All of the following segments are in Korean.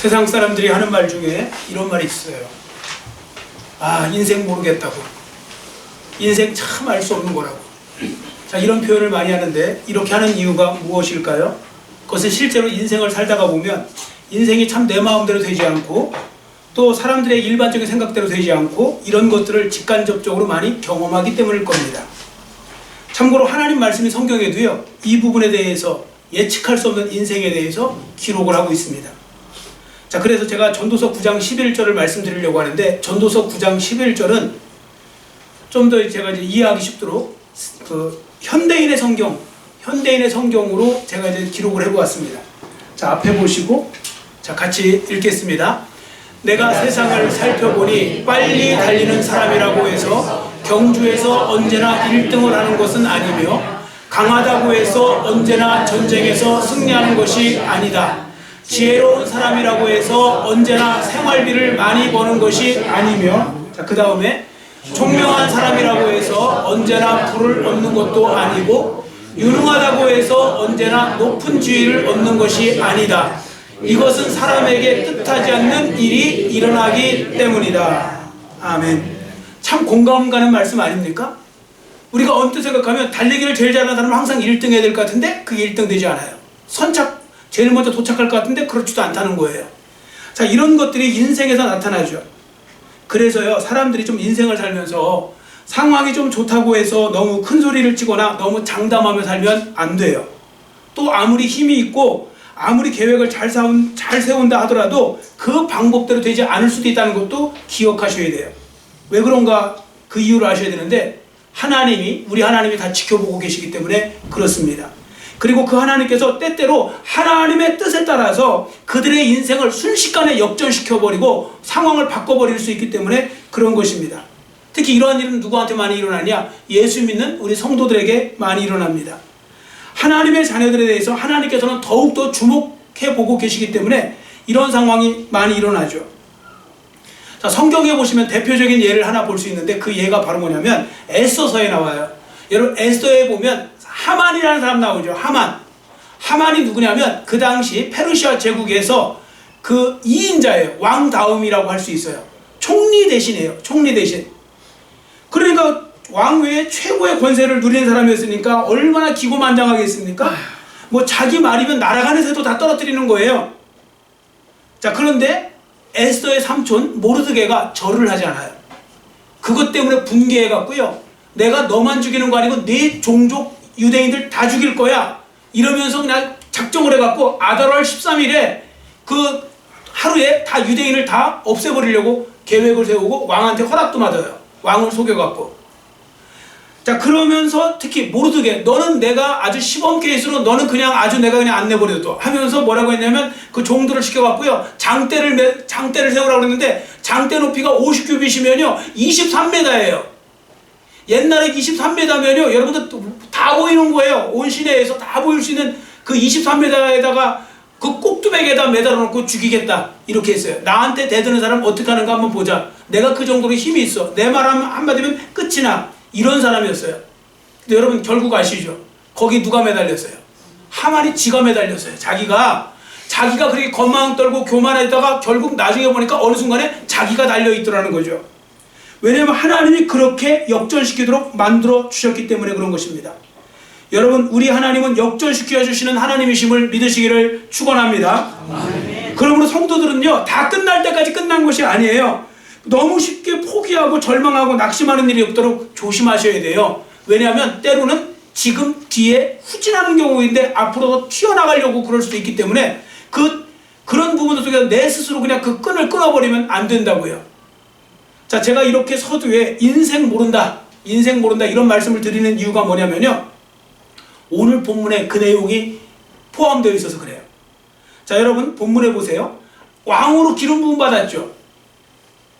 세상 사람들이 하는 말 중에 이런 말이 있어요. 아, 인생 모르겠다고. 인생 참 알 수 없는 거라고. 자, 이런 표현을 많이 하는데 이렇게 하는 이유가 무엇일까요? 그것은 실제로 인생을 살다가 보면 인생이 참 내 마음대로 되지 않고 또 사람들의 일반적인 생각대로 되지 않고 이런 것들을 직간접적으로 많이 경험하기 때문일 겁니다. 참고로 하나님 말씀이 성경에도요, 이 부분에 대해서 예측할 수 없는 인생에 대해서 기록을 하고 있습니다. 자, 그래서 제가 전도서 9장 11절을 말씀드리려고 하는데, 전도서 9장 11절은 좀 더 제가 이제 이해하기 쉽도록 현대인의 성경으로 제가 이제 기록을 해보았습니다. 자, 앞에 보시고, 자, 같이 읽겠습니다. 내가 세상을 살펴보니 빨리 달리는 사람이라고 해서 경주에서 언제나 1등을 하는 것은 아니며 강하다고 해서 언제나 전쟁에서 승리하는 것이 아니다. 지혜로운 사람이라고 해서 언제나 생활비를 많이 버는 것이 아니며, 자, 그 다음에 총명한 사람이라고 해서 언제나 부를 얻는 것도 아니고 유능하다고 해서 언제나 높은 지위를 얻는 것이 아니다. 이것은 사람에게 뜻하지 않는 일이 일어나기 때문이다. 아멘. 참 공감 가는 말씀 아닙니까? 우리가 언뜻 생각하면 달리기를 제일 잘하는 사람은 항상 1등 해야 될 것 같은데 그게 1등 되지 않아요. 선착, 제일 먼저 도착할 것 같은데 그렇지도 않다는 거예요. 자, 이런 것들이 인생에서 나타나죠. 그래서요, 사람들이 좀 인생을 살면서 상황이 좀 좋다고 해서 너무 큰 소리를 치거나 너무 장담하며 살면 안 돼요. 또 아무리 힘이 있고 아무리 계획을 잘 세운다 하더라도 그 방법대로 되지 않을 수도 있다는 것도 기억하셔야 돼요. 왜 그런가 그 이유를 아셔야 되는데, 우리 하나님이 다 지켜보고 계시기 때문에 그렇습니다. 그리고 그 하나님께서 때때로 하나님의 뜻에 따라서 그들의 인생을 순식간에 역전시켜버리고 상황을 바꿔버릴 수 있기 때문에 그런 것입니다. 특히 이러한 일은 누구한테 많이 일어나냐? 예수 믿는 우리 성도들에게 많이 일어납니다. 하나님의 자녀들에 대해서 하나님께서는 더욱더 주목해보고 계시기 때문에 이런 상황이 많이 일어나죠. 자, 성경에 보시면 대표적인 예를 하나 볼 수 있는데 그 예가 바로 뭐냐면 에스더서에 나와요. 여러분, 에스더에 보면 하만이라는 사람 나오죠. 하만이 누구냐면 그 당시 페르시아 제국에서 그 2인자예요. 왕 다음이라고 할 수 있어요. 총리 대신이에요. 총리 대신. 그러니까 왕 외에 최고의 권세를 누리는 사람이었으니까 얼마나 기고만장하겠습니까? 뭐 자기 말이면 날아가는 새도 다 떨어뜨리는 거예요. 자, 그런데 에스더의 삼촌 모르드게가 절을 하지 않아요. 그것 때문에 분개해갖고요, 내가 너만 죽이는 거 아니고 네 종족 유대인들 다 죽일 거야 이러면서 그냥 작정을 해갖고 아달월 13일에 그 하루에 다 유대인을 다 없애버리려고 계획을 세우고 왕한테 허락도 받아요. 왕을 속여갖고. 자, 그러면서 특히 모르드게, 너는 내가 아주 시범 케이스로 너는 그냥 내가 그냥 안 내버려둬 하면서 뭐라고 했냐면 그 종들을 시켜갖고요, 장대를 세우라고 그랬는데 장대 높이가 50규빗이면요 23m예요. 옛날에 23m면요 여러분들 다 보이는 거예요. 온 시내에서 다 보일 수 있는 그 23m에다가 그 꼭두백에다 매달아 놓고 죽이겠다 이렇게 했어요. 나한테 대드는 사람 어떻게 하는가 한번 보자. 내가 그 정도로 힘이 있어. 내 말 한마디면 끝이 나. 이런 사람이었어요. 근데 여러분 결국 아시죠? 거기 누가 매달렸어요? 하만이 지가 매달렸어요. 자기가 그렇게 건망 떨고 교만했다가 결국 나중에 보니까 어느 순간에 자기가 달려있더라는 거죠. 왜냐하면 하나님이 그렇게 역전시키도록 만들어 주셨기 때문에 그런 것입니다. 여러분, 우리 하나님은 역전시켜 주시는 하나님이심을 믿으시기를 축원합니다. 그러므로 성도들은요, 다 끝날 때까지 끝난 것이 아니에요. 너무 쉽게 포기하고 절망하고 낙심하는 일이 없도록 조심하셔야 돼요. 왜냐하면 때로는 지금 뒤에 후진하는 경우인데 앞으로 튀어나가려고 그럴 수도 있기 때문에 그런 부분 속에서 내 스스로 그냥 그 끈을 끊어버리면 안 된다고요. 자, 제가 이렇게 서두에 인생 모른다 이런 말씀을 드리는 이유가 뭐냐면요, 오늘 본문에 그 내용이 포함되어 있어서 그래요. 자, 여러분 본문에 보세요. 왕으로 기름 부음 받았죠,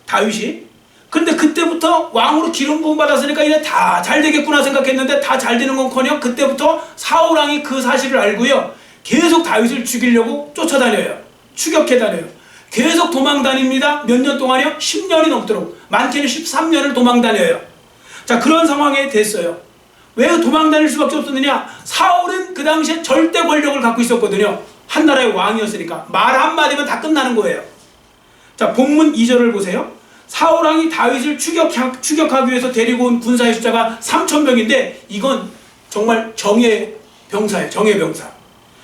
다윗이. 그런데 그때부터 왕으로 기름 부음 받았으니까 이제 다 잘 되겠구나 생각했는데 다 잘 되는 건커녕 그때부터 사울 왕이 그 사실을 알고요, 계속 다윗을 죽이려고 쫓아다녀요. 추격해 다녀요. 계속 도망 다닙니다. 몇 년 동안이요? 10년이 넘도록, 많게는 13년을 도망 다녀요. 자, 그런 상황에 됐어요. 왜 도망 다닐 수밖에 없었느냐? 사울은 그 당시에 절대 권력을 갖고 있었거든요. 한 나라의 왕이었으니까 말 한마디면 다 끝나는 거예요. 자, 본문 2절을 보세요. 사울왕이 다윗을 추격하기 위해서 데리고 온 군사의 숫자가 3,000명인데 이건 정말 정예 병사예요. 정예 병사.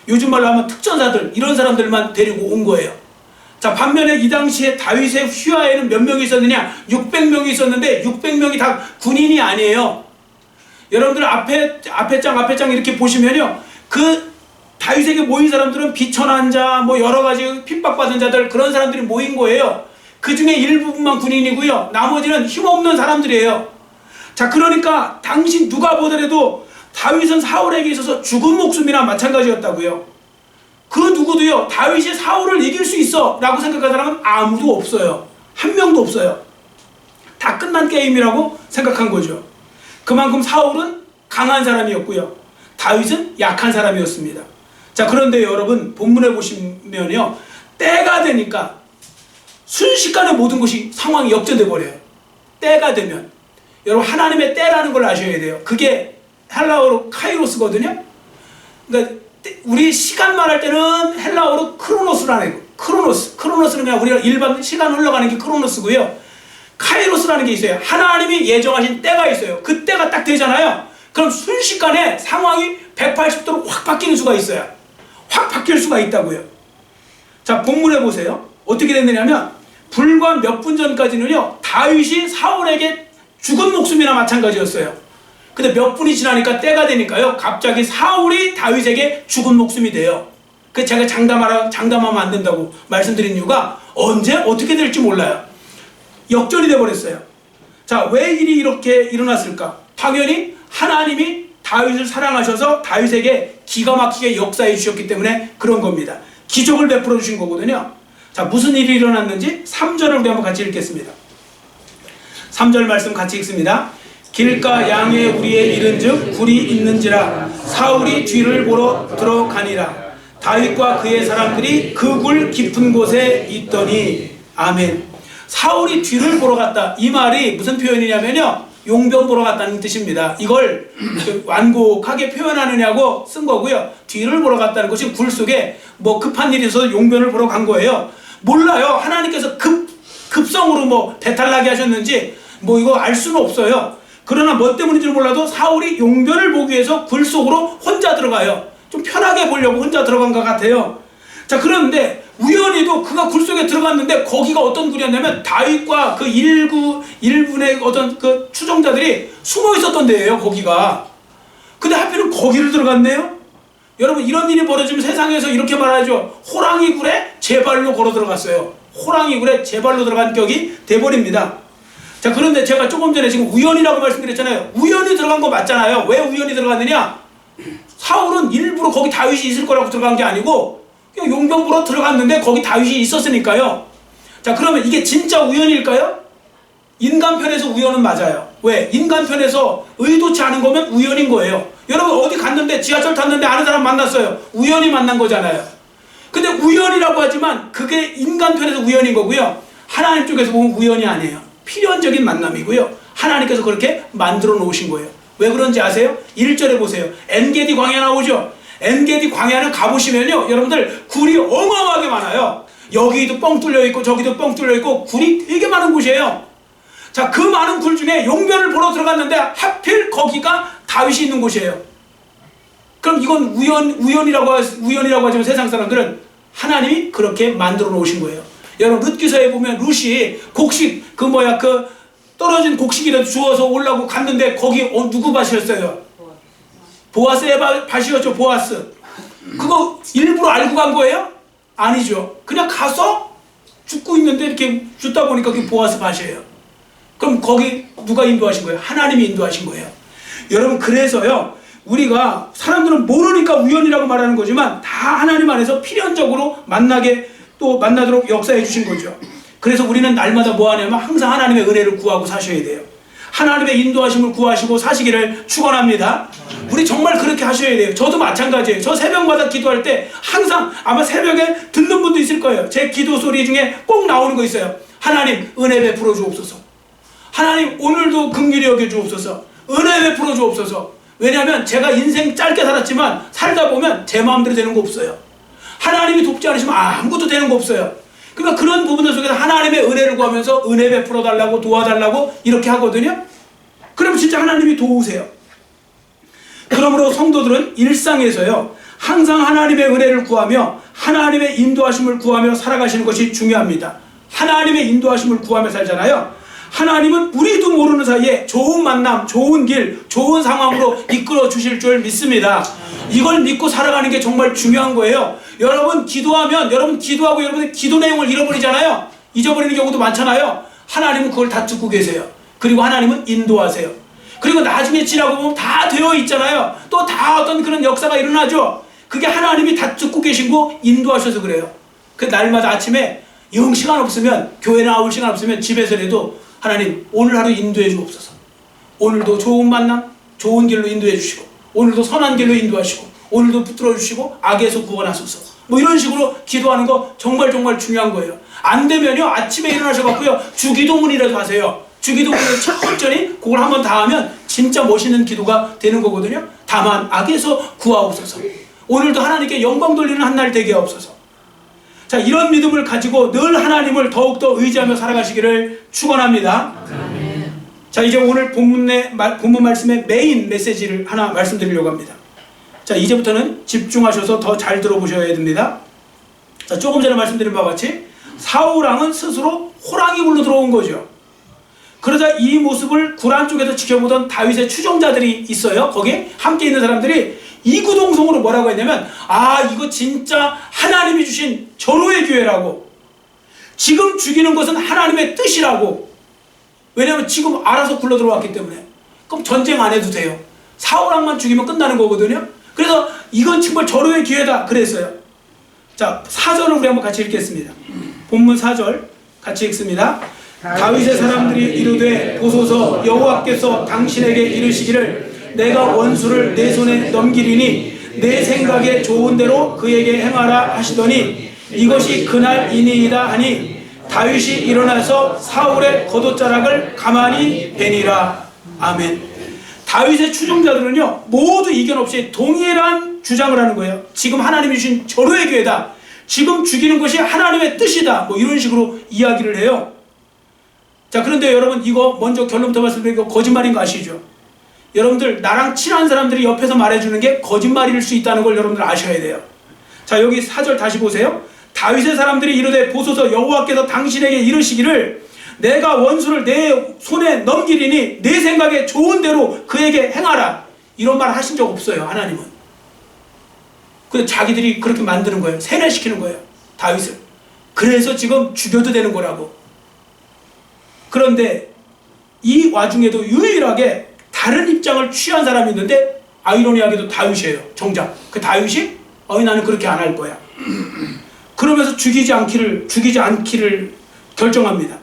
요즘 말로 하면 특전사들, 이런 사람들만 데리고 온 거예요. 자, 반면에 이 당시에 다윗의 휘하에는 몇 명이 있었느냐? 600명이 있었는데 600명이 다 군인이 아니에요. 여러분들 앞에 장 이렇게 보시면요, 그 다윗에게 모인 사람들은 비천한 자, 뭐 여러 가지 핍박받은 자들, 그런 사람들이 모인 거예요. 그 중에 일부분만 군인이고요, 나머지는 힘없는 사람들이에요. 자, 그러니까 당시 누가 보더라도 다윗은 사울에게 있어서 죽은 목숨이나 마찬가지였다고요. 그 누구도요, 다윗이 사울을 이길 수 있어 라고 생각하는 사람은 아무도 없어요. 한 명도 없어요. 다 끝난 게임이라고 생각한 거죠. 그만큼 사울은 강한 사람이었고요, 다윗은 약한 사람이었습니다. 자, 그런데 여러분 본문에 보시면요, 때가 되니까 순식간에 모든 것이 상황이 역전돼 버려요. 때가 되면. 여러분, 하나님의 때라는 걸 아셔야 돼요. 그게 헬라어로 카이로스거든요. 그러니까 우리 시간 말할 때는 헬라어로 크로노스라는 거. 크로노스는 그냥 우리가 일반 시간 흘러가는 게 크로노스고요. 카이로스라는 게 있어요. 하나님이 예정하신 때가 있어요. 그 때가 딱 되잖아요. 그럼 순식간에 상황이 180도로 확 바뀌는 수가 있어요. 확 바뀔 수가 있다고요. 자, 본문에 보세요. 어떻게 됐느냐면 불과 몇 분 전까지는요, 다윗이 사울에게 죽은 목숨이나 마찬가지였어요. 근데 몇 분이 지나니까 때가 되니까요, 갑자기 사울이 다윗에게 죽은 목숨이 돼요. 그 제가 장담하면 안 된다고 말씀드린 이유가 언제 어떻게 될지 몰라요. 역전이 돼버렸어요. 자, 왜 일이 이렇게 일어났을까? 당연히 하나님이 다윗을 사랑하셔서 다윗에게 기가 막히게 역사해 주셨기 때문에 그런 겁니다. 기적을 베풀어 주신 거거든요. 자, 무슨 일이 일어났는지 3절을 우리 한번 같이 읽겠습니다. 3절 말씀 같이 읽습니다. 길가 양에 우리의 이른즉 굴이 있는지라 사울이 뒤를 보러 들어가니라. 다윗과 그의 사람들이 그 굴 깊은 곳에 있더니. 아멘. 사울이 뒤를 보러 갔다. 이 말이 무슨 표현이냐면요, 용변 보러 갔다는 뜻입니다. 이걸 완곡하게 표현하느냐고 쓴 거고요. 뒤를 보러 갔다는 것이 굴 속에 뭐 급한 일이 있어서 용변을 보러 간 거예요. 몰라요. 하나님께서 급성으로 뭐 배탈나게 하셨는지 뭐 이거 알 수는 없어요. 그러나 뭐 때문인지는 몰라도 사울이 용변을 보기 위해서 굴 속으로 혼자 들어가요. 좀 편하게 보려고 혼자 들어간 것 같아요. 자, 그런데 우연히도 그가 굴 속에 들어갔는데 거기가 어떤 굴이었냐면 다윗과 그 일분의 어떤 그 추종자들이 숨어 있었던 데예요, 거기가. 근데 하필은 거기를 들어갔네요. 여러분, 이런 일이 벌어지면 세상에서 이렇게 말하죠. 호랑이 굴에 제 발로 걸어 들어갔어요. 호랑이 굴에 제 발로 들어간 격이 돼버립니다. 자, 그런데 제가 조금 전에 지금 우연이라고 말씀드렸잖아요. 우연히 들어간 거 맞잖아요. 왜 우연히 들어갔느냐? 사울은 일부러 거기 다윗이 있을 거라고 들어간 게 아니고 그냥 용병 보러 들어갔는데 거기 다윗이 있었으니까요. 자, 그러면 이게 진짜 우연일까요? 인간 편에서 우연은 맞아요. 왜? 인간 편에서 의도치 않은 거면 우연인 거예요. 여러분, 어디 갔는데 지하철 탔는데 아는 사람 만났어요. 우연히 만난 거잖아요. 근데 우연이라고 하지만 그게 인간 편에서 우연인 거고요, 하나님 쪽에서 보면 우연이 아니에요. 필연적인 만남이고요, 하나님께서 그렇게 만들어 놓으신 거예요. 왜 그런지 아세요? 1절에 보세요. 엔게디 광야 나오죠? 엔게디 광야는 가보시면요, 여러분들 굴이 어마어마하게 많아요. 여기도 뻥 뚫려 있고 저기도 뻥 뚫려 있고 굴이 되게 많은 곳이에요. 자, 그 많은 굴 중에 용변을 보러 들어갔는데 하필 거기가 다윗이 있는 곳이에요. 그럼 이건 우연이라고 하지만 세상 사람들은 하나님이 그렇게 만들어 놓으신 거예요. 여러분, 룻기서에 보면 룻이 곡식 그 떨어진 곡식이라도 주워서 오려고 갔는데 거기 누구 밭이었어요? 보아스의 밭이었죠. 보아스. 그거 일부러 알고 간 거예요? 아니죠. 그냥 가서 죽고 있는데 이렇게 죽다 보니까 그게 보아스 밭이에요. 그럼 거기 누가 인도하신 거예요? 하나님이 인도하신 거예요. 여러분, 그래서요, 우리가 사람들은 모르니까 우연이라고 말하는 거지만 다 하나님 안에서 필연적으로 만나도록 역사해 주신 거죠. 그래서 우리는 날마다 뭐 하냐면 항상 하나님의 은혜를 구하고 사셔야 돼요. 하나님의 인도하심을 구하시고 사시기를 축원합니다. 우리 정말 그렇게 하셔야 돼요. 저도 마찬가지예요. 저 새벽마다 기도할 때 항상 아마 새벽에 듣는 분도 있을 거예요. 제 기도 소리 중에 꼭 나오는 거 있어요. 하나님, 은혜 베풀어 주옵소서. 하나님, 오늘도 긍휼히 여겨 주옵소서. 은혜 베풀어 주옵소서. 왜냐하면 제가 인생 짧게 살았지만 살다 보면 제 마음대로 되는 거 없어요. 하나님이 돕지 않으시면 아무것도 되는 거 없어요. 그러니까 그런 부분들 속에서 하나님의 은혜를 구하면서 은혜 베풀어 달라고 도와달라고 이렇게 하거든요. 그럼 진짜 하나님이 도우세요. 그러므로 성도들은 일상에서요 항상 하나님의 은혜를 구하며 하나님의 인도하심을 구하며 살아가시는 것이 중요합니다. 하나님의 인도하심을 구하며 살잖아요. 하나님은 우리도 모르는 사이에 좋은 만남, 좋은 길, 좋은 상황으로 이끌어 주실 줄 믿습니다. 이걸 믿고 살아가는 게 정말 중요한 거예요. 여러분 기도하면 여러분 기도하고 여러분의 기도 내용을 잃어버리잖아요. 잊어버리는 경우도 많잖아요. 하나님은 그걸 다 듣고 계세요. 그리고 하나님은 인도하세요. 그리고 나중에 지나고 보면 다 되어 있잖아요. 또 다 어떤 그런 역사가 일어나죠. 그게 하나님이 다 듣고 계시고 인도하셔서 그래요. 그 날마다 아침에 영 시간 없으면 교회 나올 시간 없으면 집에서라도 하나님 오늘 하루 인도해 주옵소서. 오늘도 좋은 만남, 좋은 길로 인도해 주시고 오늘도 선한 길로 인도하시고 오늘도 붙들어 주시고 악에서 구원하소서. 뭐 이런 식으로 기도하는 거 정말 중요한 거예요. 안 되면요 아침에 일어나셔갖고요 주기도문이라도 하세요. 주기도문을 천천히 그걸 한번 다 하면 진짜 멋있는 기도가 되는 거거든요. 다만 악에서 구하옵소서. 오늘도 하나님께 영광 돌리는 한 날 되게 하옵소서. 자, 이런 믿음을 가지고 늘 하나님을 더욱더 의지하며 살아가시기를 축원합니다. 자, 이제 오늘 본문 말씀의 메인 메시지를 하나 말씀드리려고 합니다. 자, 이제부터는 집중하셔서 더 잘 들어보셔야 됩니다. 자, 조금 전에 말씀드린 바와 같이 사울왕은 스스로 호랑이 굴로 들어온 거죠. 그러자 이 모습을 구란 쪽에서 지켜보던 다윗의 추종자들이 있어요. 거기 함께 있는 사람들이 이구동성으로 뭐라고 했냐면 이거 진짜 하나님이 주신 절호의 기회라고, 지금 죽이는 것은 하나님의 뜻이라고. 왜냐하면 지금 알아서 굴러 들어왔기 때문에. 그럼 전쟁 안 해도 돼요. 사울왕만 죽이면 끝나는 거거든요. 그래서 이건 정말 절호의 기회다 그랬어요. 자, 4절을 우리 한번 같이 읽겠습니다. 본문 4절 같이 읽습니다. 다윗의 사람들이 이르되 보소서 여호와께서 당신에게 이르시기를 내가 원수를 내 손에 넘기리니 내 생각에 좋은 대로 그에게 행하라 하시더니 이것이 그날이니이다 하니 다윗이 일어나서 사울의 겉옷자락을 가만히 베니라. 아멘. 다윗의 추종자들은요 모두 이견 없이 동일한 주장을 하는 거예요. 지금 하나님이 주신 절호의 기회다. 지금 죽이는 것이 하나님의 뜻이다. 뭐 이런 식으로 이야기를 해요. 자, 그런데 여러분 이거 먼저 결론부터 말씀드리고 거짓말인 거 아시죠? 여러분들 나랑 친한 사람들이 옆에서 말해주는 게 거짓말일 수 있다는 걸 여러분들 아셔야 돼요. 자, 여기 4절 다시 보세요. 다윗의 사람들이 이르되 보소서 여호와께서 당신에게 이르시기를 내가 원수를 내 손에 넘기리니 내 생각에 좋은 대로 그에게 행하라. 이런 말 하신 적 없어요. 하나님은. 근데 자기들이 그렇게 만드는 거예요. 세뇌시키는 거예요. 다윗을. 그래서 지금 죽여도 되는 거라고. 그런데 이 와중에도 유일하게 다른 입장을 취한 사람이 있는데 아이러니하게도 다윗이에요. 정작 그 다윗이 나는 그렇게 안 할 거야. 그러면서 죽이지 않기를 결정합니다.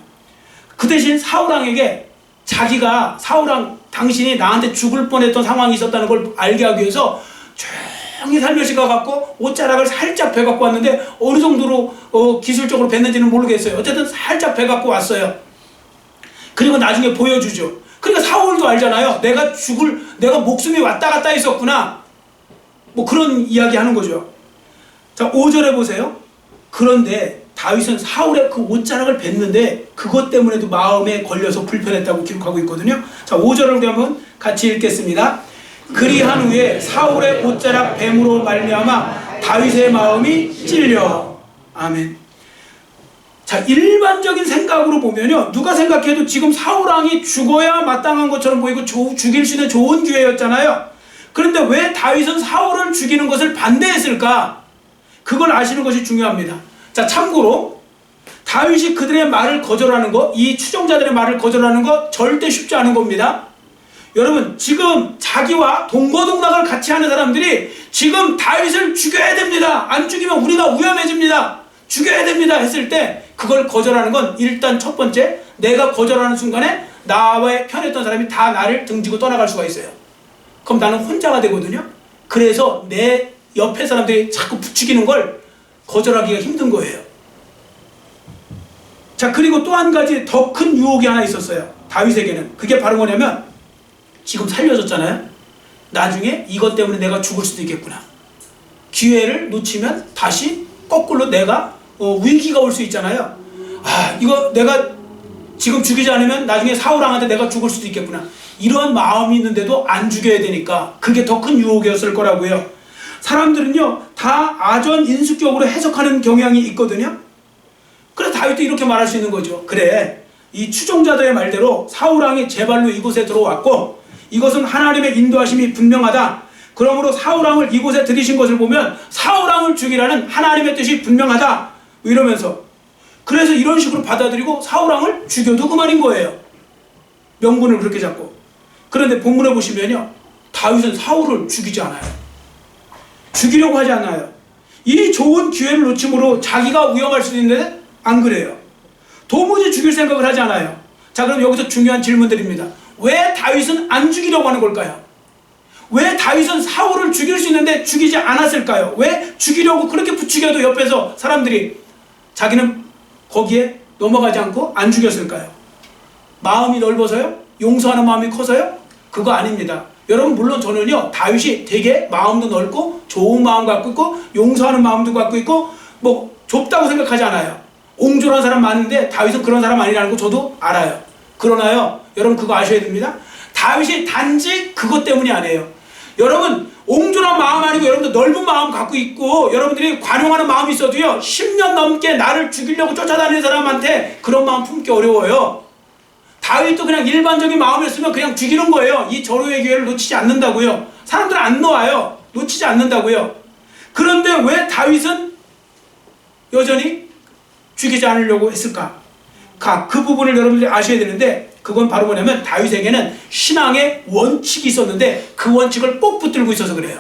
그 대신 사울왕에게 자기가 사울왕 당신이 나한테 죽을 뻔했던 상황이 있었다는 걸 알게 하기 위해서 조용히 살며시 가갖고 옷자락을 살짝 베갖고 왔는데 어느 정도로 기술적으로 뱄는지는 모르겠어요. 어쨌든 살짝 베갖고 왔어요. 그리고 나중에 보여주죠. 그러니까 사울도 알잖아요. 내가 목숨이 왔다 갔다 했었구나. 뭐 그런 이야기 하는 거죠. 자, 5절에 보세요. 그런데 다윗은 사울의 그 옷자락을 뱉는데 그것 때문에도 마음에 걸려서 불편했다고 기록하고 있거든요. 자, 5절을 우리 한번 같이 읽겠습니다. 그리한 후에 사울의 옷자락 뱀으로 말미암아 다윗의 마음이 찔려. 아멘. 자, 일반적인 생각으로 보면요 누가 생각해도 지금 사울왕이 죽어야 마땅한 것처럼 보이고 죽일 수 있는 좋은 기회였잖아요. 그런데 왜 다윗은 사울을 죽이는 것을 반대했을까? 그걸 아시는 것이 중요합니다. 자, 참고로 다윗이 그들의 말을 거절하는 거, 이 추종자들의 말을 거절하는 거 절대 쉽지 않은 겁니다. 여러분 지금 자기와 동거동락을 같이 하는 사람들이 지금 다윗을 죽여야 됩니다. 안 죽이면 우리가 위험해집니다. 죽여야 됩니다 했을 때 그걸 거절하는 건 일단 첫 번째, 내가 거절하는 순간에 나와 편했던 사람이 다 나를 등지고 떠나갈 수가 있어요. 그럼 나는 혼자가 되거든요. 그래서 내 옆에 사람들이 자꾸 부추기는 걸 거절하기가 힘든 거예요. 자, 그리고 또 한 가지 더 큰 유혹이 하나 있었어요. 다윗에게는. 그게 바로 뭐냐면 지금 살려줬잖아요. 나중에 이것 때문에 내가 죽을 수도 있겠구나. 기회를 놓치면 다시 거꾸로 내가 위기가 올 수 있잖아요. 이거 내가 지금 죽이지 않으면 나중에 사울왕한테 내가 죽을 수도 있겠구나. 이런 마음이 있는데도 안 죽여야 되니까 그게 더 큰 유혹이었을 거라고요. 사람들은요 다 아전 인수격으로 해석하는 경향이 있거든요. 그래서 다윗도 이렇게 말할 수 있는 거죠. 그래, 이 추종자들의 말대로 사울왕이 제 발로 이곳에 들어왔고 이것은 하나님의 인도하심이 분명하다. 그러므로 사울왕을 이곳에 들이신 것을 보면 사울왕을 죽이라는 하나님의 뜻이 분명하다. 이러면서 그래서 이런 식으로 받아들이고 사울왕을 죽여도 그만인 거예요. 명분을 그렇게 잡고. 그런데 본문에 보시면요, 다윗은 사울을 죽이지 않아요. 죽이려고 하지 않아요. 이 좋은 기회를 놓침으로 자기가 위험할 수도 있는데 안 그래요. 도무지 죽일 생각을 하지 않아요. 자, 그럼 여기서 중요한 질문들입니다. 왜 다윗은 안 죽이려고 하는 걸까요? 왜 다윗은 사울을 죽일 수 있는데 죽이지 않았을까요? 왜 죽이려고 그렇게 부추겨도 옆에서 사람들이 자기는 거기에 넘어가지 않고 안 죽였을까요? 마음이 넓어서요? 용서하는 마음이 커서요? 그거 아닙니다. 여러분, 물론 저는요 다윗이 되게 마음도 넓고 좋은 마음 갖고 있고 용서하는 마음도 갖고 있고 뭐 좁다고 생각하지 않아요. 옹졸한 사람 많은데 다윗은 그런 사람 아니라는 거 저도 알아요. 그러나요 여러분, 그거 아셔야 됩니다. 다윗이 단지 그것 때문이 아니에요. 여러분, 옹졸한 마음 아니고 여러분들 넓은 마음 갖고 있고 여러분들이 관용하는 마음이 있어도요 10년 넘게 나를 죽이려고 쫓아다니는 사람한테 그런 마음 품기 어려워요. 다윗도 그냥 일반적인 마음이었으면 그냥 죽이는 거예요. 이 절호의 기회를 놓치지 않는다고요. 사람들은 안 놓아요. 놓치지 않는다고요. 그런데 왜 다윗은 여전히 죽이지 않으려고 했을까? 그 부분을 여러분들이 아셔야 되는데, 그건 바로 뭐냐면 다윗에게는 신앙의 원칙이 있었는데 그 원칙을 꼭 붙들고 있어서 그래요.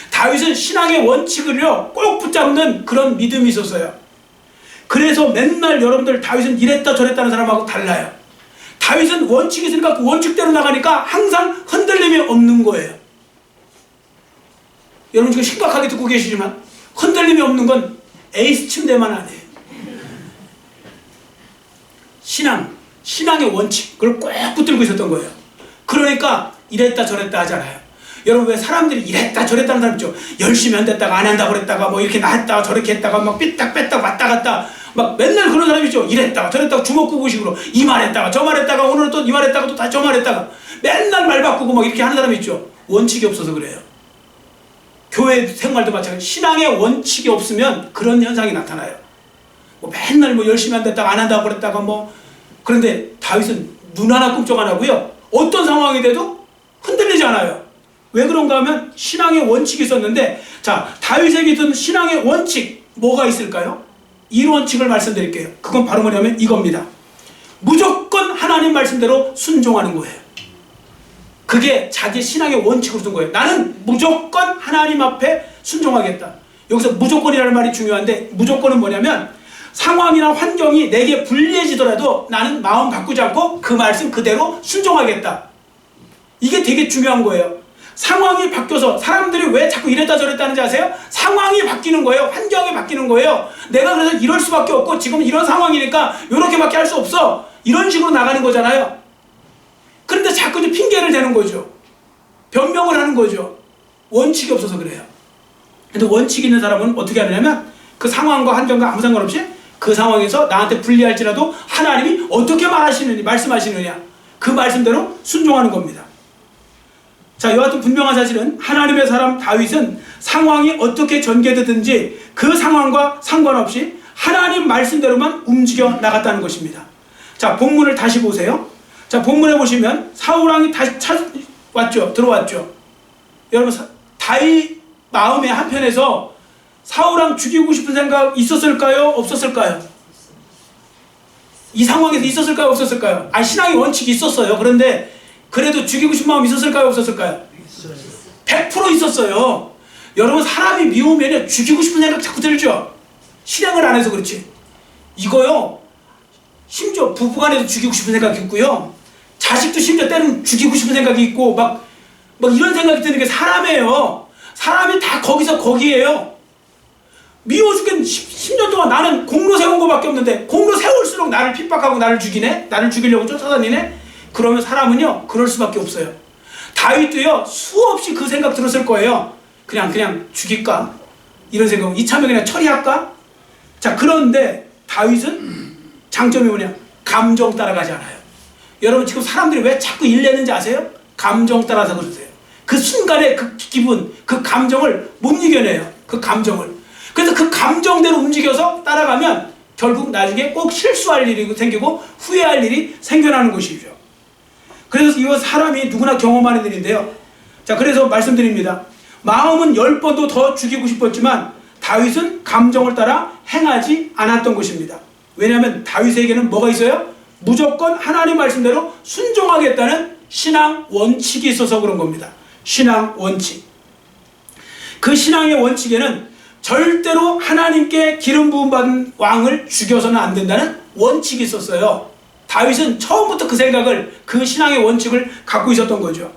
다윗은 신앙의 원칙을요 꼭 붙잡는 그런 믿음이 있었어요. 그래서 맨날 여러분들 다윗은 이랬다 저랬다는 사람하고 달라요. 다윗은 원칙이 있으니까 그 원칙대로 나가니까 항상 흔들림이 없는 거예요. 여러분 지금 심각하게 듣고 계시지만 흔들림이 없는 건 에이스 침대만 아니에요. 신앙의 원칙, 그걸 꼭 붙들고 있었던 거예요. 그러니까 이랬다 저랬다 하잖아요. 여러분, 왜 사람들이 이랬다 저랬다 하는 사람 있죠? 열심히 안 됐다가 안 한다고 그랬다가 뭐 이렇게 나했다가 저렇게 했다가 막 삐딱 뺐다가 왔다 갔다 막 맨날 그런 사람 있죠? 이랬다가 저랬다가 주먹구구식으로 이 말했다가 저 말했다가 오늘은 또 이 말했다가 또 다 저 말했다가 맨날 말 바꾸고 막 이렇게 하는 사람 있죠? 원칙이 없어서 그래요. 교회 생활도 마찬가지. 신앙의 원칙이 없으면 그런 현상이 나타나요. 뭐 맨날 뭐 열심히 안 됐다가 안 한다고 그랬다가 뭐. 그런데 다윗은 눈 하나 꿈쩍 안 하고요 어떤 상황이 돼도 흔들리지 않아요. 왜 그런가 하면 신앙의 원칙이 있었는데, 자, 다윗에게 있던 신앙의 원칙 뭐가 있을까요? 이 원칙을 말씀드릴게요. 그건 바로 뭐냐면 이겁니다. 무조건 하나님 말씀대로 순종하는 거예요. 그게 자기 신앙의 원칙으로 둔 거예요. 나는 무조건 하나님 앞에 순종하겠다. 여기서 무조건이라는 말이 중요한데, 무조건은 뭐냐면 상황이나 환경이 내게 불리해지더라도 나는 마음 바꾸지 않고 그 말씀 그대로 순종하겠다. 이게 되게 중요한 거예요. 상황이 바뀌어서 사람들이 왜 자꾸 이랬다 저랬다 하는지 아세요? 상황이 바뀌는 거예요. 환경이 바뀌는 거예요. 내가 그래서 이럴 수밖에 없고 지금 이런 상황이니까 이렇게밖에 할 수 없어. 이런 식으로 나가는 거잖아요. 그런데 자꾸 이제 핑계를 대는 거죠. 변명을 하는 거죠. 원칙이 없어서 그래요. 근데 원칙이 있는 사람은 어떻게 하느냐면 그 상황과 환경과 아무 상관없이 그 상황에서 나한테 불리할지라도 하나님이 어떻게 말씀하시느냐 그 말씀대로 순종하는 겁니다. 자, 여하튼 분명한 사실은 하나님의 사람 다윗은 상황이 어떻게 전개되든지 그 상황과 상관없이 하나님 말씀대로만 움직여 나갔다는 것입니다. 자, 본문을 다시 보세요. 자, 본문에 보시면 사울왕이 다시 들어왔죠. 여러분, 다윗 마음의 한편에서 사울왕 죽이고 싶은 생각 있었을까요? 없었을까요? 이 상황에서 있었을까요? 없었을까요? 신앙의 원칙이 있었어요. 그런데 그래도 죽이고 싶은 마음이 있었을까요? 없었을까요? 100% 있었어요. 여러분, 사람이 미우면 죽이고 싶은 생각 자꾸 들죠? 실행을 안 해서 그렇지. 이거요, 심지어 부부간에도 죽이고 싶은 생각이 있고요, 자식도 심지어 때는 죽이고 싶은 생각이 있고 막 이런 생각이 드는 게 사람이에요. 사람이 다 거기에요. 미워 죽겠는 10년 동안 나는 공로 세운 거밖에 없는데 공로 세울수록 나를 핍박하고 나를 죽이네? 나를 죽이려고 쫓아다니네? 그러면 사람은요 그럴 수밖에 없어요. 다윗도요 수없이 그 생각 들었을 거예요. 그냥 죽일까? 이런 생각. 이참에 그냥 처리할까? 자, 그런데 다윗은 장점이 뭐냐? 감정 따라가지 않아요. 여러분 지금 사람들이 왜 자꾸 일내는지 아세요? 감정 따라서 그러세요. 그 순간의 그 기분, 그 감정을 못 이겨내요. 그 감정을. 그래서 그 감정대로 움직여서 따라가면 결국 나중에 꼭 실수할 일이 생기고 후회할 일이 생겨나는 것이죠. 그래서 이거 사람이 누구나 경험하는 일인데요. 자, 그래서 말씀드립니다. 마음은 10번도 더 죽이고 싶었지만 다윗은 감정을 따라 행하지 않았던 것입니다. 왜냐하면 다윗에게는 뭐가 있어요? 무조건 하나님 말씀대로 순종하겠다는 신앙 원칙이 있어서 그런 겁니다. 신앙 원칙. 그 신앙의 원칙에는 절대로 하나님께 기름 부음 받은 왕을 죽여서는 안 된다는 원칙이 있었어요. 다윗은 처음부터 그 생각을, 그 신앙의 원칙을 갖고 있었던 거죠.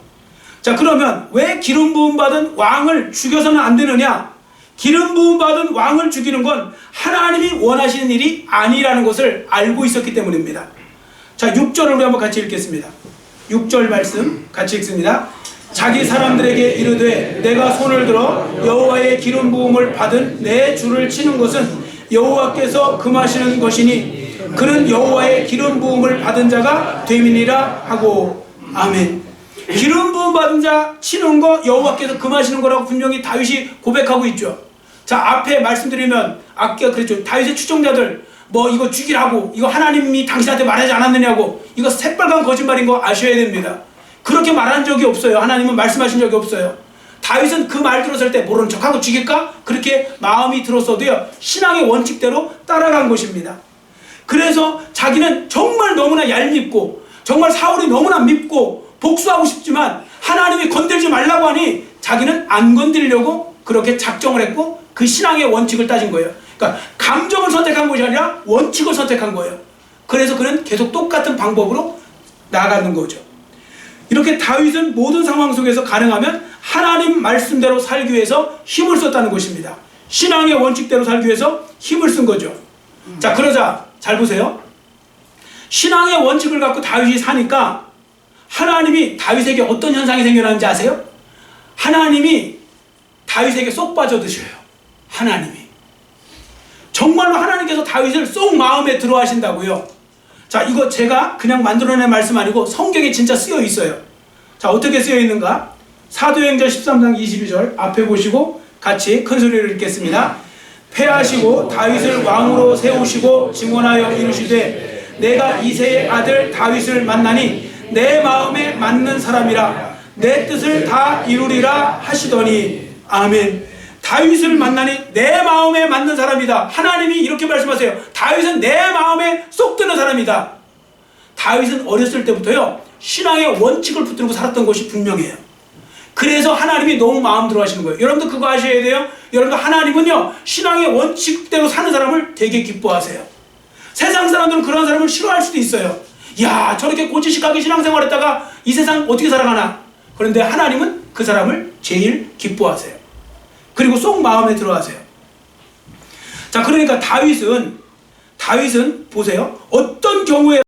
자, 그러면 왜 기름 부음 받은 왕을 죽여서는 안 되느냐? 기름 부음 받은 왕을 죽이는 건 하나님이 원하시는 일이 아니라는 것을 알고 있었기 때문입니다. 자, 6절을 우리 한번 같이 읽겠습니다. 6절 말씀 같이 읽습니다. 자기 사람들에게 이르되 내가 손을 들어 여호와의 기름 부음을 받은 내 주를 치는 것은 여호와께서 금하시는 것이니 그는 여호와의 기름 부음을 받은 자가 됨이니라 하고. 아멘. 기름 부음 받은 자 치는 거 여호와께서 금하시는 거라고 분명히 다윗이 고백하고 있죠. 자, 앞에 말씀드리면 아까 그랬죠. 다윗의 추종자들 뭐 이거 죽이라고, 이거 하나님이 당신한테 말하지 않았느냐고, 이거 새빨간 거짓말인 거 아셔야 됩니다. 그렇게 말한 적이 없어요. 하나님은 말씀하신 적이 없어요. 다윗은 그 말 들었을 때 모르는 척하고 죽일까? 그렇게 마음이 들었어도요, 신앙의 원칙대로 따라간 것입니다. 그래서 자기는 정말 너무나 얄밉고 정말 사울이 너무나 밉고 복수하고 싶지만 하나님이 건들지 말라고 하니 자기는 안 건드리려고 그렇게 작정을 했고 그 신앙의 원칙을 따진 거예요. 그러니까 감정을 선택한 것이 아니라 원칙을 선택한 거예요. 그래서 그는 계속 똑같은 방법으로 나아가는 거죠. 이렇게 다윗은 모든 상황 속에서 가능하면 하나님 말씀대로 살기 위해서 힘을 썼다는 것입니다. 신앙의 원칙대로 살기 위해서 힘을 쓴 거죠. 자, 그러자 잘 보세요. 신앙의 원칙을 갖고 다윗이 사니까 하나님이 다윗에게 어떤 현상이 생겨나는지 아세요? 하나님이 다윗에게 쏙 빠져드셔요. 하나님이. 정말로 하나님께서 다윗을 쏙 마음에 들어 하신다고요. 자, 이거 제가 그냥 만들어낸 말씀 아니고 성경에 진짜 쓰여 있어요. 자, 어떻게 쓰여 있는가? 사도행전 13장 22절 앞에 보시고 같이 큰 소리로 읽겠습니다. 패하시고 다윗을 왕으로 세우시고 증언하여 이르시되 내가 이새의 아들 다윗을 만나니 내 마음에 맞는 사람이라 내 뜻을 다 이루리라 하시더니. 아멘. 다윗을 만나니 내 마음에 맞는 사람이다. 하나님이 이렇게 말씀하세요. 다윗은 내 마음에 쏙 드는 사람이다. 다윗은 어렸을 때부터요, 신앙의 원칙을 붙들고 살았던 것이 분명해요. 그래서 하나님이 너무 마음 들어 하시는 거예요. 여러분도 그거 아셔야 돼요. 여러분도 하나님은요, 신앙의 원칙대로 사는 사람을 되게 기뻐하세요. 세상 사람들은 그런 사람을 싫어할 수도 있어요. 야, 저렇게 고지식하게 신앙생활 했다가 이 세상 어떻게 살아가나. 그런데 하나님은 그 사람을 제일 기뻐하세요. 그리고 쏙 마음에 들어 하세요. 자, 그러니까 다윗은 보세요. 어떤 경우에라도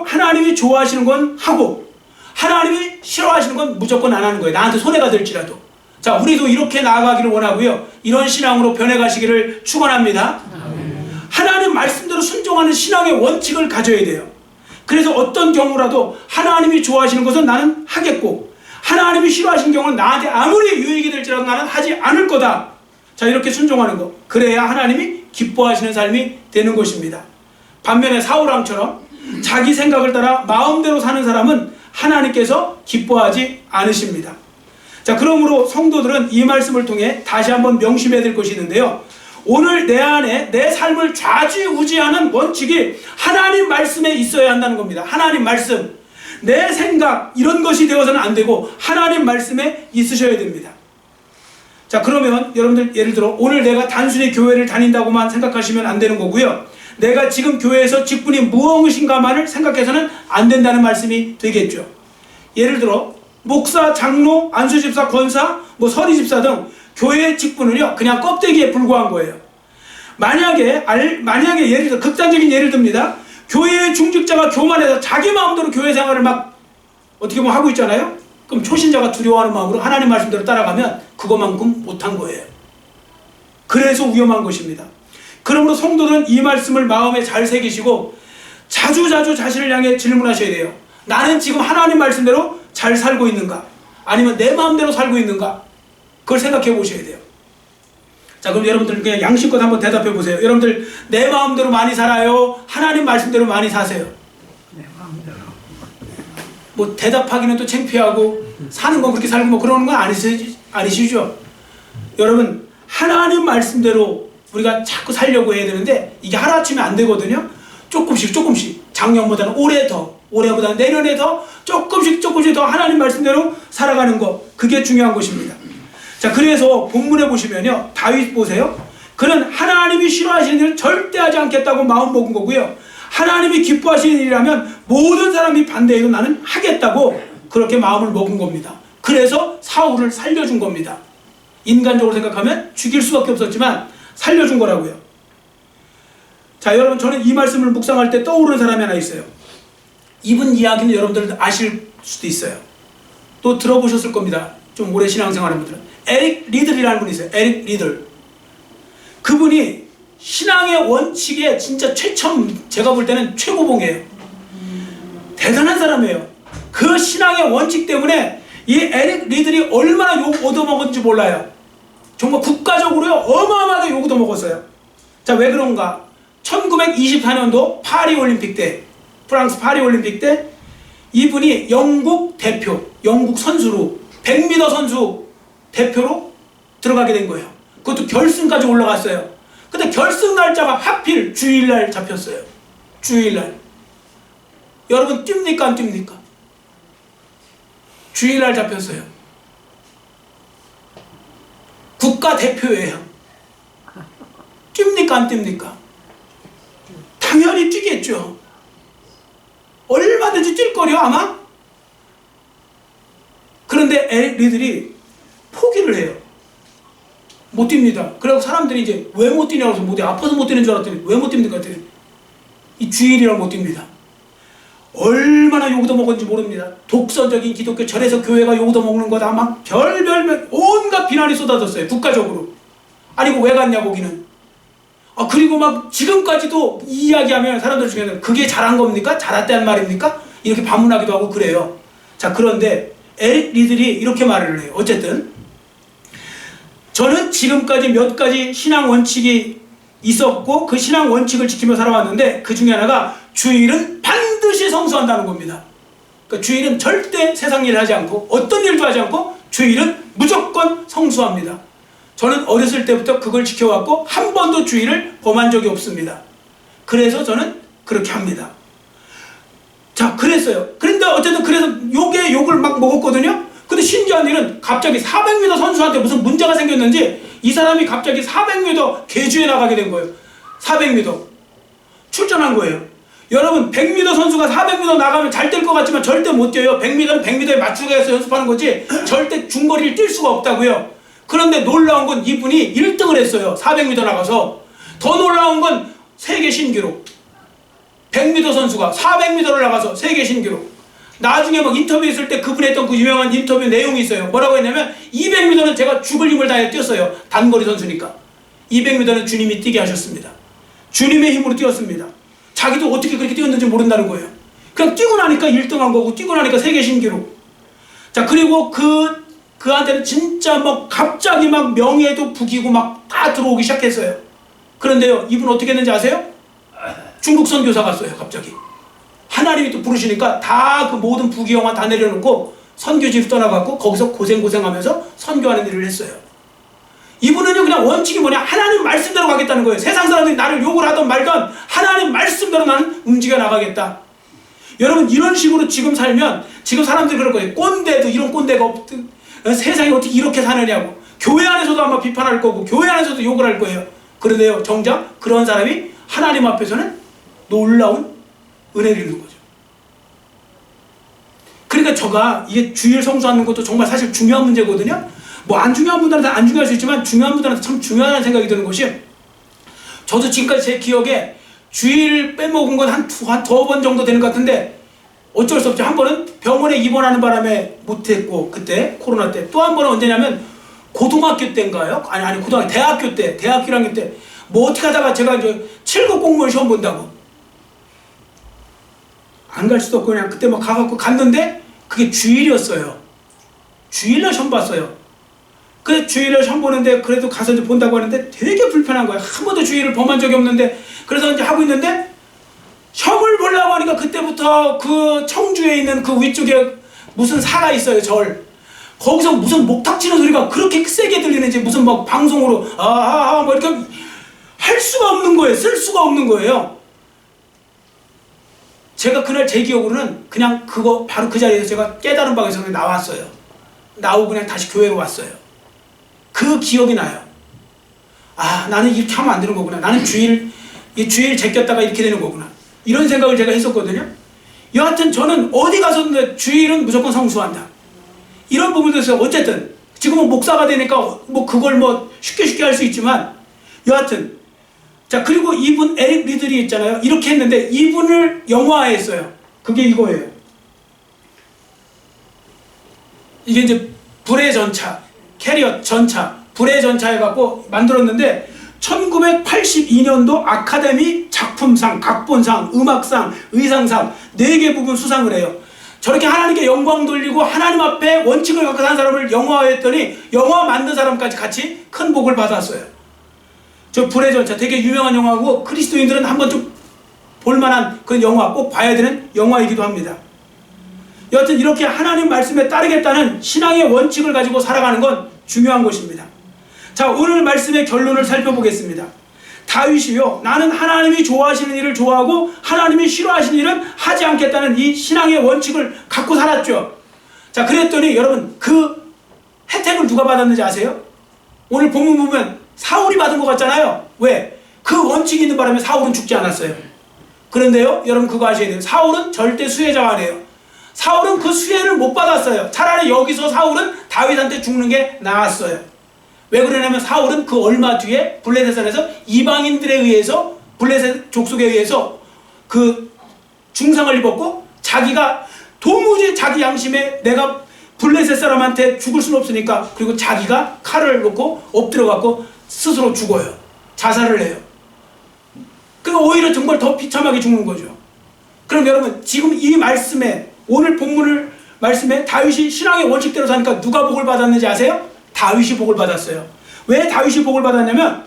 하나님이 좋아하시는 건 하고 하나님이 싫어하시는 건 무조건 안 하는 거예요. 나한테 손해가 될지라도. 자, 우리도 이렇게 나아가기를 원하고요, 이런 신앙으로 변해가시기를 축원합니다. 하나님 말씀대로 순종하는 신앙의 원칙을 가져야 돼요. 그래서 어떤 경우라도 하나님이 좋아하시는 것은 나는 하겠고 하나님이 싫어하시는 경우는 나한테 아무리 유익이 될지라도 나는 하지 않을 거다. 자, 이렇게 순종하는 거. 그래야 하나님이 기뻐하시는 삶이 되는 것입니다. 반면에 사울왕처럼 자기 생각을 따라 마음대로 사는 사람은 하나님께서 기뻐하지 않으십니다. 자, 그러므로 성도들은 이 말씀을 통해 다시 한번 명심해야 될 것이 있는데요, 오늘 내 안에 내 삶을 좌지우지하는 원칙이 하나님 말씀에 있어야 한다는 겁니다. 하나님 말씀. 내 생각 이런 것이 되어서는 안 되고 하나님 말씀에 있으셔야 됩니다. 자, 그러면 여러분들 예를 들어 오늘 내가 단순히 교회를 다닌다고만 생각하시면 안 되는 거고요, 내가 지금 교회에서 직분이 무엇인가만을 생각해서는 안 된다는 말씀이 되겠죠. 예를 들어 목사, 장로, 안수집사, 권사, 뭐 서리집사 등 교회의 직분은요 그냥 껍데기에 불과한 거예요. 만약에 예를 들어 극단적인 예를 듭니다. 교회의 중직자가 교만해서 자기 마음대로 교회 생활을 막 어떻게 보면 하고 있잖아요. 그럼 초신자가 두려워하는 마음으로 하나님 말씀대로 따라가면 그것만큼 못한 거예요. 그래서 위험한 것입니다. 그러므로 성도들은 이 말씀을 마음에 잘 새기시고 자주자주 자신을 향해 질문하셔야 돼요. 나는 지금 하나님 말씀대로 잘 살고 있는가? 아니면 내 마음대로 살고 있는가? 그걸 생각해 보셔야 돼요. 자, 그럼 여러분들 그냥 양심껏 한번 대답해 보세요. 여러분들 내 마음대로 많이 살아요? 하나님 말씀대로 많이 사세요? 내 마음대로. 뭐 대답하기는 또 창피하고 사는 건 그렇게 살고 뭐 그러는 건 아니시죠? 여러분 하나님 말씀대로 우리가 자꾸 살려고 해야 되는데 이게 하루아침에 안 되거든요. 조금씩 작년보다는 올해 더, 올해보다는 내년에 더 조금씩 더 하나님 말씀대로 살아가는 거, 그게 중요한 것입니다. 자, 그래서 본문에 보시면요, 다윗 보세요. 그는 하나님이 싫어하시는 일을 절대 하지 않겠다고 마음 먹은 거고요, 하나님이 기뻐하시는 일이라면 모든 사람이 반대해도 나는 하겠다고 그렇게 마음을 먹은 겁니다. 그래서 사울을 살려준 겁니다. 인간적으로 생각하면 죽일 수밖에 없었지만 살려준 거라고요. 자, 여러분, 저는 이 말씀을 묵상할 때 떠오르는 사람이 하나 있어요. 이분 이야기는 여러분들 아실 수도 있어요. 또 들어보셨을 겁니다. 좀 오래 신앙생활하는 분들은. 에릭 리들이라는 분이 있어요. 에릭 리들. 그분이 신앙의 원칙에 진짜 제가 볼 때는 최고봉이에요. 대단한 사람이에요. 그 신앙의 원칙 때문에 이 에릭 리들이 얼마나 욕 얻어먹었는지 몰라요. 정말 국가적으로요, 어마어마하게 욕 얻어먹었어요. 자, 왜 그런가? 1924년도 파리올림픽 때, 프랑스 파리올림픽 때 이분이 영국 대표, 영국 선수로 100m 선수 대표로 들어가게 된 거예요. 그것도 결승까지 올라갔어요. 근데 결승 날짜가 하필 주일날 잡혔어요. 주일날. 여러분 뜁니까 안 뜁니까? 주일날 잡혔어요. 국가대표예요. 뜁니까 안 뜁니까? 당연히 뛰겠죠. 얼마든지 뛸 거려 아마? 그런데 애들이 포기를 해요. 못 뜁니다. 그리고 사람들이 이제 왜 못 뛰냐고 해서 못 아파서 못 뛰는 줄 알았더니 왜 못 뜁니까? 했더니 이 주일이랑 못 뜁니다. 얼마나 욕도 먹었는지 모릅니다. 독서적인 기독교 절에서 교회가 욕도 먹는 거다 막 별별 온갖 비난이 쏟아졌어요. 국가적으로. 아니 왜 갔냐 거기는. 그리고 막 지금까지도 이야기하면 사람들 중에는 그게 잘한 겁니까? 잘했다는 말입니까? 이렇게 반문하기도 하고 그래요. 자, 그런데 에릭 리들이 이렇게 말을 해요. 어쨌든 저는 지금까지 몇 가지 신앙 원칙이 있었고 그 신앙 원칙을 지키며 살아왔는데 그 중에 하나가 주일은 반드시 성수한다는 겁니다. 그러니까 주일은 절대 세상 일을 하지 않고 어떤 일도 하지 않고 주일은 무조건 성수합니다. 저는 어렸을 때부터 그걸 지켜왔고 한 번도 주일을 범한 적이 없습니다. 그래서 저는 그렇게 합니다. 자, 그랬어요. 그런데 어쨌든 그래서 욕을 막 먹었거든요. 근데 신기한 일은 갑자기 400m 선수한테 무슨 문제가 생겼는지 이 사람이 갑자기 400m 계주에 나가게 된 거예요. 400m 출전한 거예요. 여러분 100m 선수가 400m 나가면 잘 뛸 것 같지만 절대 못 뛰어요. 100m는 100m에 맞추기 위해서 연습하는 거지 절대 중거리를 뛸 수가 없다고요. 그런데 놀라운 건 이분이 1등을 했어요. 400m 나가서. 더 놀라운 건 세계 신기록. 100m 선수가 400m를 나가서 세계 신기록. 나중에 막 인터뷰 했을 때 그분이 했던 그 유명한 인터뷰 내용이 있어요. 뭐라고 했냐면 200m는 제가 죽을 힘을 다해 뛰었어요. 단거리 선수니까. 200m는 주님이 뛰게 하셨습니다. 주님의 힘으로 뛰었습니다. 자기도 어떻게 그렇게 뛰었는지 모른다는 거예요. 그냥 뛰고 나니까 1등한 거고 뛰고 나니까 세계 신기록. 자, 그리고 그한테는 진짜 막 갑자기 막 명예도 부기고 막 다 들어오기 시작했어요. 그런데요, 이분 어떻게 했는지 아세요? 중국 선교사 갔어요. 갑자기 하나님이 또 부르시니까 다 그 모든 부귀영화 다 내려놓고 선교지로 떠나갔고 거기서 고생하면서 선교하는 일을 했어요. 이분은요 그냥 원칙이 뭐냐, 하나님 말씀대로 가겠다는 거예요. 세상 사람들이 나를 욕을 하던 말던 하나님 말씀대로 나는 움직여 나가겠다. 여러분 이런 식으로 지금 살면 지금 사람들이 그럴 거예요. 꼰대도 이런 꼰대가 없든 세상이 어떻게 이렇게 사느냐고. 교회 안에서도 아마 비판할 거고 교회 안에서도 욕을 할 거예요. 그런데요 정작 그런 사람이 하나님 앞에서는 놀라운 은혜를 입는 거죠. 그러니까 제가 이게 주일 성수하는 것도 정말 사실 중요한 문제거든요. 뭐 안 중요한 분들한테 안 중요할 수 있지만 중요한 분들한테 참 중요하다는 생각이 드는 것이, 저도 지금까지 제 기억에 주일 빼먹은 건 한 두 번 정도 되는 것 같은데 어쩔 수 없죠. 한 번은 병원에 입원하는 바람에 못했고 그때 코로나 때, 또 한 번은 언제냐면 고등학교 때인가요? 아니 대학교 때, 대학교 1학년 때 뭐 어떻게 하다가 제가 이제 7급 공무원 시험 본다고 안 갈 수도 없고 그냥 그때 막 가갖고 갔는데 그게 주일이었어요. 주일날 시험 봤어요. 그래 주일날 시험 보는데 그래도 가서 이제 본다고 하는데 되게 불편한 거예요. 한 번도 주일을 범한 적이 없는데 그래서 이제 하고 있는데 시험을 보려고 하니까 그때부터 그 청주에 있는 그 위쪽에 무슨 사가 있어요, 절. 거기서 무슨 목탁 치는 소리가 그렇게 세게 들리는지 무슨 막 방송으로 아하하 뭐 이렇게 할 수가 없는 거예요. 쓸 수가 없는 거예요. 제가 그날 제 기억으로는 그냥 그거 바로 그 자리에서 제가 깨달은 바에서 그냥 나왔어요. 나오고 그냥 다시 교회로 왔어요. 그 기억이 나요. 아, 나는 이렇게 하면 안 되는 거구나. 나는 주일 제꼈다가 이렇게 되는 거구나. 이런 생각을 제가 했었거든요. 여하튼 저는 어디 가서든 주일은 무조건 성수한다. 이런 부분에서 어쨌든 지금은 목사가 되니까 뭐 그걸 뭐 쉽게 할 수 있지만 여하튼 자 그리고 이분 에릭 리들이 있잖아요. 이렇게 했는데 이분을 영화화했어요. 그게 이거예요. 이게 이제 불의 전차, 캐리엇 전차, 불의 전차 해갖고 만들었는데 1982년도 아카데미 작품상, 각본상, 음악상, 의상상 4개 부분 수상을 해요. 저렇게 하나님께 영광 돌리고 하나님 앞에 원칙을 갖고 산 사람을 영화화했더니 영화 만든 사람까지 같이 큰 복을 받았어요. 저 불의 전차 되게 유명한 영화고 그리스도인들은 한 번쯤 볼만한 그런 영화, 꼭 봐야 되는 영화이기도 합니다. 여하튼 이렇게 하나님 말씀에 따르겠다는 신앙의 원칙을 가지고 살아가는 건 중요한 것입니다. 자, 오늘 말씀의 결론을 살펴보겠습니다. 다윗이요, 나는 하나님이 좋아하시는 일을 좋아하고 하나님이 싫어하시는 일은 하지 않겠다는 이 신앙의 원칙을 갖고 살았죠. 자, 그랬더니 여러분 그 혜택을 누가 받았는지 아세요? 오늘 본문 보면 사울이 받은 것 같잖아요. 왜? 그 원칙이 있는 바람에 사울은 죽지 않았어요. 그런데요, 여러분 그거 아셔야 돼요. 사울은 절대 수혜자가 아니에요. 사울은 그 수혜를 못 받았어요. 차라리 여기서 사울은 다윗한테 죽는 게 나았어요. 왜 그러냐면 사울은 그 얼마 뒤에 블레셋산에서 이방인들에 의해서 블레셋 족속에 의해서 그 중상을 입었고 자기가 도무지 자기 양심에 내가 블레셋 사람한테 죽을 수는 없으니까 그리고 자기가 칼을 놓고 엎드려갖고 스스로 죽어요. 자살을 해요. 그러니까 오히려 정말 더 비참하게 죽는 거죠. 그럼 여러분 지금 이 말씀에 오늘 본문을 말씀에 다윗이 신앙의 원칙대로 사니까 누가 복을 받았는지 아세요? 다윗이 복을 받았어요. 왜 다윗이 복을 받았냐면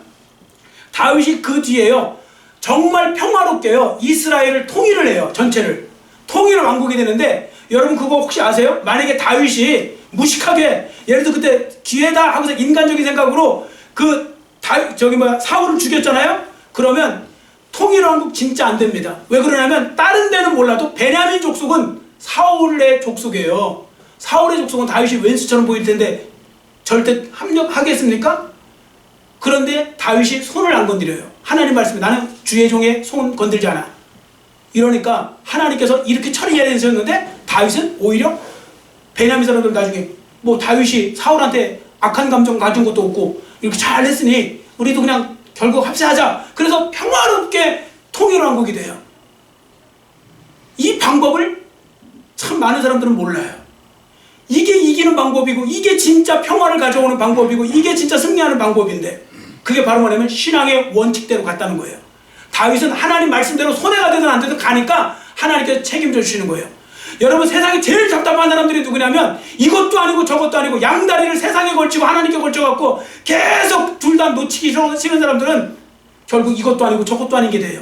다윗이 그 뒤에요 정말 평화롭게요 이스라엘을 통일을 해요. 전체를 통일 왕국이 되는데 여러분 그거 혹시 아세요? 만약에 다윗이 무식하게 예를 들어 그때 기회다 하고서 인간적인 생각으로 사울을 죽였잖아요. 그러면 통일왕국 진짜 안 됩니다. 왜 그러냐면 다른 데는 몰라도 베냐민 족속은 사울의 족속이에요. 사울의 족속은 다윗이 왼수처럼 보일 텐데 절대 합력하겠습니까? 그런데 다윗이 손을 안 건드려요. 하나님 말씀에 나는 주의 종의 손 건들지 않아. 이러니까 하나님께서 이렇게 처리해야 되셨는데 다윗은 오히려 베냐민 사람들 나중에 뭐 다윗이 사울한테 악한 감정 가진 것도 없고 이렇게 잘 했으니 우리도 그냥 결국 합세하자. 그래서 평화롭게 통일왕국이 돼요. 이 방법을 참 많은 사람들은 몰라요. 이게 이기는 방법이고 이게 진짜 평화를 가져오는 방법이고 이게 진짜 승리하는 방법인데 그게 바로 뭐냐면 신앙의 원칙대로 갔다는 거예요. 다윗은 하나님 말씀대로 손해가 되든 안 되든 가니까 하나님께서 책임져 주시는 거예요. 여러분 세상에 제일 답답한 사람들이 누구냐면 이것도 아니고 저것도 아니고 양다리를 세상에 걸치고 하나님께 걸쳐갖고 계속 둘 다 놓치기 싫은 사람들은 결국 이것도 아니고 저것도 아닌 게 돼요.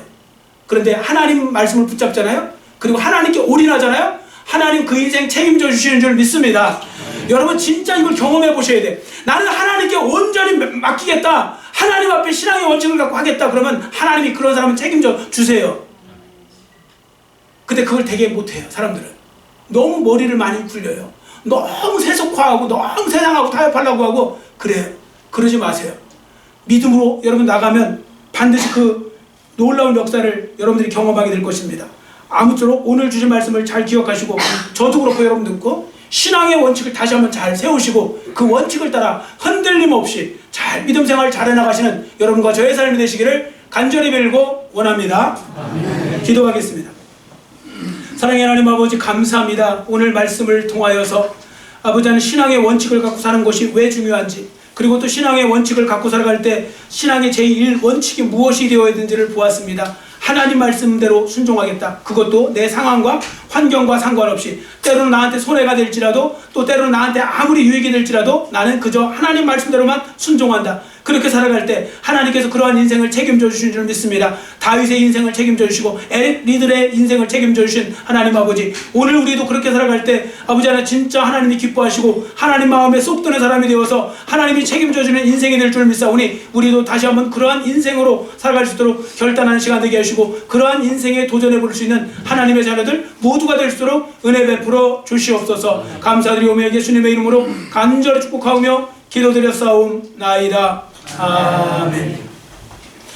그런데 하나님 말씀을 붙잡잖아요. 그리고 하나님께 올인하잖아요. 하나님 그 인생 책임져 주시는 줄 믿습니다. 여러분 진짜 이걸 경험해 보셔야 돼. 나는 하나님께 온전히 맡기겠다. 하나님 앞에 신앙의 원칙을 갖고 하겠다. 그러면 하나님이 그런 사람은 책임져 주세요. 근데 그걸 되게 못해요. 사람들은 너무 머리를 많이 굴려요. 너무 세속화하고 너무 세상하고 타협하려고 하고 그래요. 그러지 마세요. 믿음으로 여러분 나가면 반드시 그 놀라운 역사를 여러분들이 경험하게 될 것입니다. 아무쪼록 오늘 주신 말씀을 잘 기억하시고 저도 그렇고 여러분 듣고 신앙의 원칙을 다시 한번 잘 세우시고 그 원칙을 따라 흔들림 없이 잘 믿음 생활 잘 해나가시는 여러분과 저의 삶이 되시기를 간절히 빌고 원합니다. 아멘. 기도하겠습니다. 사랑의 하나님 아버지 감사합니다. 오늘 말씀을 통하여서 아버지 하나님 신앙의 원칙을 갖고 사는 것이 왜 중요한지 그리고 또 신앙의 원칙을 갖고 살아갈 때 신앙의 제1 원칙이 무엇이 되어야 되는지를 보았습니다. 하나님 말씀대로 순종하겠다. 그것도 내 상황과 환경과 상관없이, 때로는 나한테 손해가 될지라도, 또 때로는 나한테 아무리 유익이 될지라도 나는 그저 하나님 말씀대로만 순종한다. 그렇게 살아갈 때 하나님께서 그러한 인생을 책임져 주신 줄 믿습니다. 다윗의 인생을 책임져 주시고 에릭 리들의 인생을 책임져 주신 하나님 아버지, 오늘 우리도 그렇게 살아갈 때 아버지 하나 진짜 하나님이 기뻐하시고 하나님 마음에 쏙 드는 사람이 되어서 하나님이 책임져 주는 인생이 될 줄 믿사오니, 우리도 다시 한번 그러한 인생으로 살아갈 수 있도록 결단하는 시간 되게 하시고, 그러한 인생에 도전해 볼 수 있는 하나님의 자녀들 모두가 될 수 있도록 은혜 베풀어 주시옵소서. 감사드리오며 예수님의 이름으로 간절히 축복하오며 기도드렸사옵나이다. 아멘.